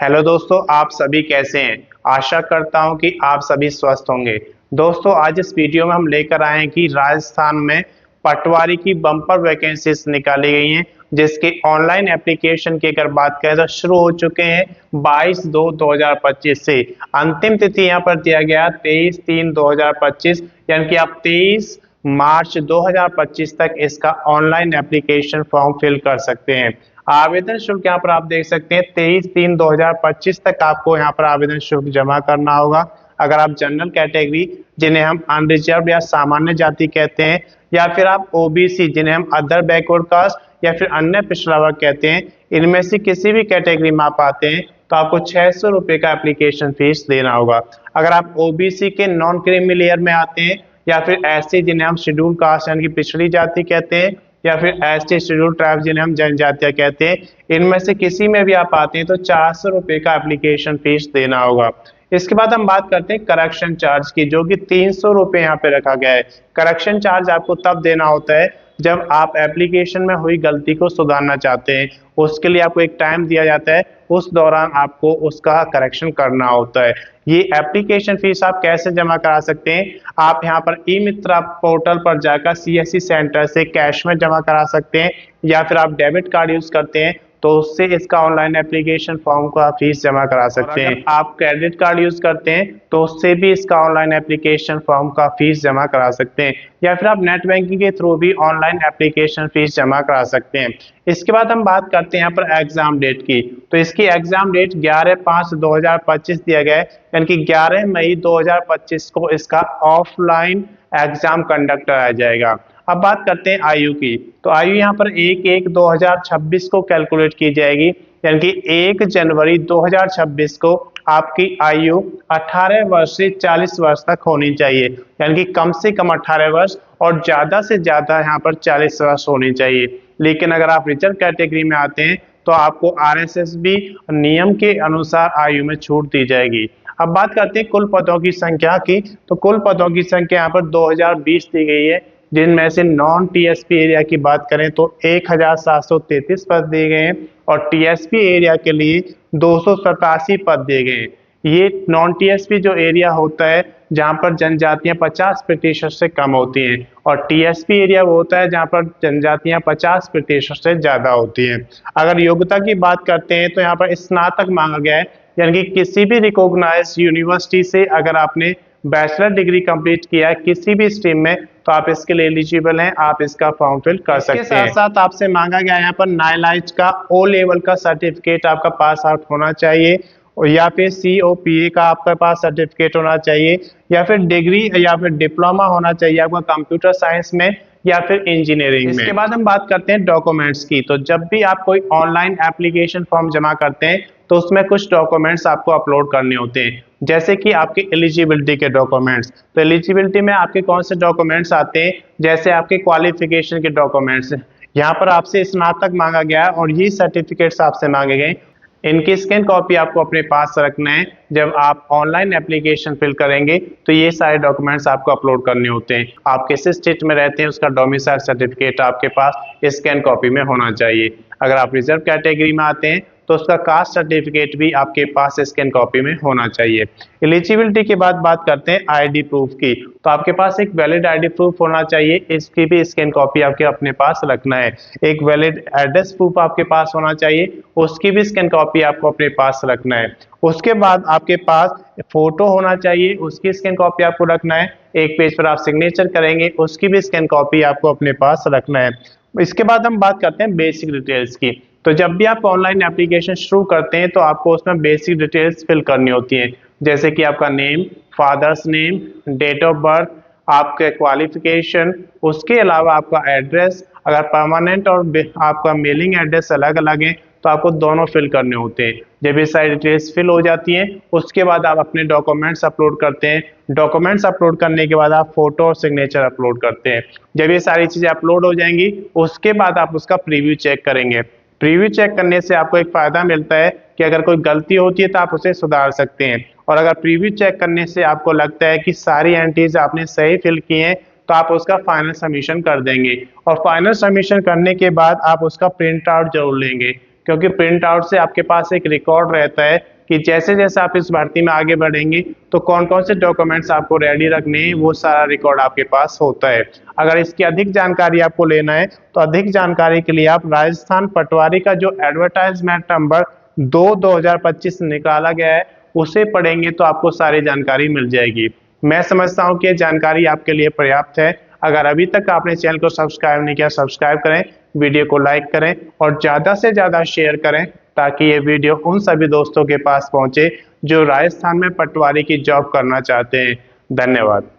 Hello दोस्तों, आप सभी कैसे हैं। आशा करता हूं कि आप सभी स्वस्थ होंगे। दोस्तों, आज इस वीडियो में हम लेकर आए हैं कि राजस्थान में पटवारी की बम्पर वैकेंसीज निकाली गई हैं, जिसके ऑनलाइन एप्लीकेशन की अगर बात करें तो शुरू हो चुके हैं 22/2/2025 से। अंतिम तिथि यहाँ पर दिया गया 23/3/2025, यानी कि आप 23 मार्च 2025 तक इसका ऑनलाइन एप्लीकेशन फॉर्म फिल कर सकते हैं। आवेदन शुल्क यहाँ पर आप देख सकते हैं 23/3/2025 तक आपको यहाँ पर आवेदन शुल्क जमा करना होगा। अगर आप जनरल कैटेगरी, जिन्हें हम अनरिजर्व या सामान्य जाति कहते हैं, या फिर आप ओबीसी, जिन्हें हम अदर बैकवर्ड कास्ट या फिर अन्य पिछड़ा वर्ग कहते हैं, इनमें से किसी भी कैटेगरी में आप आते हैं तो आपको 600 रुपये का एप्लीकेशन फीस देना होगा। अगर आप ओबीसी के नॉन क्रीमी लेयर में आते हैं, या फिर एससी, जिन्हें हम शेड्यूल कास्ट यानी कि पिछड़ी जाति कहते हैं, या फिर एसटी शेड्यूल ट्राइब, जिन्हें हम जनजातियां कहते हैं, इनमें से किसी में भी आप आते हैं तो 400 रुपये का एप्लीकेशन फीस देना होगा। इसके बाद हम बात करते हैं करेक्शन चार्ज की, जो कि 300 रुपये यहाँ पे रखा गया है। करेक्शन चार्ज आपको तब देना होता है जब आप एप्लीकेशन में हुई गलती को सुधारना चाहते हैं। उसके लिए आपको एक टाइम दिया जाता है, उस दौरान आपको उसका करेक्शन करना होता है। ये एप्लीकेशन फीस आप कैसे जमा करा सकते हैं, आप यहाँ पर ई मित्रा पोर्टल पर जाकर सीएससी सेंटर से कैश में जमा करा सकते हैं, या फिर आप डेबिट कार्ड यूज करते हैं तो उससे इसका ऑनलाइन एप्लीकेशन फॉर्म का फीस जमा करा सकते हैं। आप क्रेडिट कार्ड यूज करते हैं तो उससे भी इसका ऑनलाइन एप्लीकेशन फॉर्म का फीस जमा करा सकते हैं, या फिर आप नेट बैंकिंग के थ्रू भी ऑनलाइन एप्लीकेशन फीस जमा करा सकते हैं। इसके बाद हम बात करते हैं यहाँ पर एग्जाम डेट की। तो इसकी एग्जाम डेट 11/5/2025 दिया गया है, यानी कि 11 मई 2025 को इसका ऑफलाइन एग्जाम कंडक्ट कराया जाएगा। अब बात करते हैं आयु की। तो आयु यहाँ पर 1/1/2026 को कैलकुलेट की जाएगी, यानी कि 1 जनवरी 2026 को आपकी आयु 18 वर्ष से 40 वर्ष तक होनी चाहिए, यानी कि कम से कम 18 वर्ष और ज्यादा से ज्यादा यहाँ पर 40 वर्ष होनी चाहिए। लेकिन अगर आप रिजर्व कैटेगरी में आते हैं तो आपको आरएसएसबी नियम के अनुसार आयु में छूट दी जाएगी। अब बात करते हैं कुल पदों की संख्या की। तो कुल पदों की संख्या यहाँ पर 2020 दी गई है, जिनमें से नॉन टीएसपी एरिया की बात करें तो 1733 पद दिए गए हैं, और टीएसपी एरिया के लिए 287 पद दिए गए हैं। ये नॉन टीएसपी जो एरिया होता है जहां पर जनजातियां 50% से कम होती हैं, और टीएसपी एरिया वो होता है जहां पर जनजातियां 50% से ज्यादा होती हैं। अगर योग्यता की बात करते हैं तो यहाँ पर स्नातक मांगा गया है, यानी कि किसी भी रिकॉग्नाइज्ड यूनिवर्सिटी से अगर आपने बैचलर डिग्री कंप्लीट किया है किसी भी स्ट्रीम में तो आप इसके लिए एलिजिबल हैं, आप इसका फॉर्म फिल कर सकते हैं। इसके साथ साथ आपसे मांगा गया यहाँ पर नाइलाइज का ओ लेवल का सर्टिफिकेट आपका पास आउट होना चाहिए, और या फिर COPA का आपके पास सर्टिफिकेट होना चाहिए, या फिर डिग्री या फिर डिप्लोमा होना चाहिए आपका कंप्यूटर साइंस में या फिर इंजीनियरिंग में। इसके बाद हम बात करते हैं डॉक्यूमेंट्स की। तो जब भी आप कोई ऑनलाइन एप्लीकेशन फॉर्म जमा करते हैं तो उसमें कुछ डॉक्यूमेंट्स आपको अपलोड करने होते हैं, जैसे कि आपके एलिजिबिलिटी के डॉक्यूमेंट्स। तो एलिजिबिलिटी में आपके कौन से डॉक्यूमेंट्स आते हैं, जैसे आपके क्वालिफिकेशन के डॉक्यूमेंट्स। यहाँ पर आपसे स्नातक मांगा गया और ये सर्टिफिकेट्स आपसे मांगे गए। इनकी स्कैन कॉपी आपको अपने पास रखना है। जब आप ऑनलाइन एप्लीकेशन फिल करेंगे तो ये सारे डॉक्यूमेंट्स आपको अपलोड करने होते हैं। आप किस स्टेट में रहते हैं उसका डोमिसाइल सर्टिफिकेट आपके पास स्कैन कॉपी में होना चाहिए। अगर आप रिजर्व कैटेगरी में आते हैं तो उसका कास्ट सर्टिफिकेट भी आपके पास स्कैन कॉपी में होना चाहिए। एलिजिबिलिटी के बाद बात करते हैं आईडी प्रूफ की। तो आपके पास एक वैलिड आईडी प्रूफ होना चाहिए, इसकी भी स्कैन कॉपी आपके अपने पास रखना है। एक वैलिड एड्रेस प्रूफ आपके पास होना चाहिए, उसकी भी स्कैन कॉपी आपको अपने पास रखना है। उसके बाद आपके पास फोटो होना चाहिए, उसकी स्कैन कॉपी आपको रखना है। एक पेज पर आप सिग्नेचर करेंगे, उसकी भी स्कैन कॉपी आपको अपने पास रखना है। इसके बाद हम बात करते हैं बेसिक डिटेल्स की। तो जब भी आप ऑनलाइन एप्लीकेशन शुरू करते हैं तो आपको उसमें बेसिक डिटेल्स फिल करनी होती हैं, जैसे कि आपका name, father's name, date of birth, आपके क्वालिफिकेशन, उसके अलावा आपका एड्रेस। अगर परमानेंट और आपका मेलिंग एड्रेस अलग अलग है तो आपको दोनों फिल करने होते हैं। जब ये सारी डिटेल्स फिल हो जाती हैं उसके बाद आप अपने डॉक्यूमेंट्स अपलोड करते हैं। डॉक्यूमेंट्स अपलोड करने के बाद आप फोटो और सिग्नेचर अपलोड करते हैं। जब ये सारी चीजें अपलोड हो जाएंगी उसके बाद आप उसका प्रीव्यू चेक करेंगे। प्रीव्यू चेक करने से आपको एक फायदा मिलता है कि अगर कोई गलती होती है तो आप उसे सुधार सकते हैं, और अगर प्रीव्यू चेक करने से आपको लगता है कि सारी एंट्रीज आपने सही फिल की हैं तो आप उसका फाइनल सबमिशन कर देंगे, और फाइनल सबमिशन करने के बाद आप उसका प्रिंट आउट जरूर लेंगे, क्योंकि प्रिंट आउट से आपके पास एक रिकॉर्ड रहता है कि जैसे जैसे आप इस भर्ती में आगे बढ़ेंगे तो कौन कौन से डॉक्यूमेंट्स आपको रेडी रखने हैं, वो सारा रिकॉर्ड आपके पास होता है। अगर इसकी अधिक जानकारी आपको लेना है तो अधिक जानकारी के लिए आप राजस्थान पटवारी का जो एडवर्टाइजमेंट नंबर 2/2025 निकाला गया है उसे पढ़ेंगे तो आपको सारी जानकारी मिल जाएगी। मैं समझता हूँ कि ये जानकारी आपके लिए पर्याप्त है। अगर अभी तक आपने चैनल को सब्सक्राइब नहीं किया, सब्सक्राइब करें, वीडियो को लाइक करें और ज़्यादा से ज़्यादा शेयर करें ताकि ये वीडियो उन सभी दोस्तों के पास पहुंचे जो राजस्थान में पटवारी की जॉब करना चाहते हैं। धन्यवाद।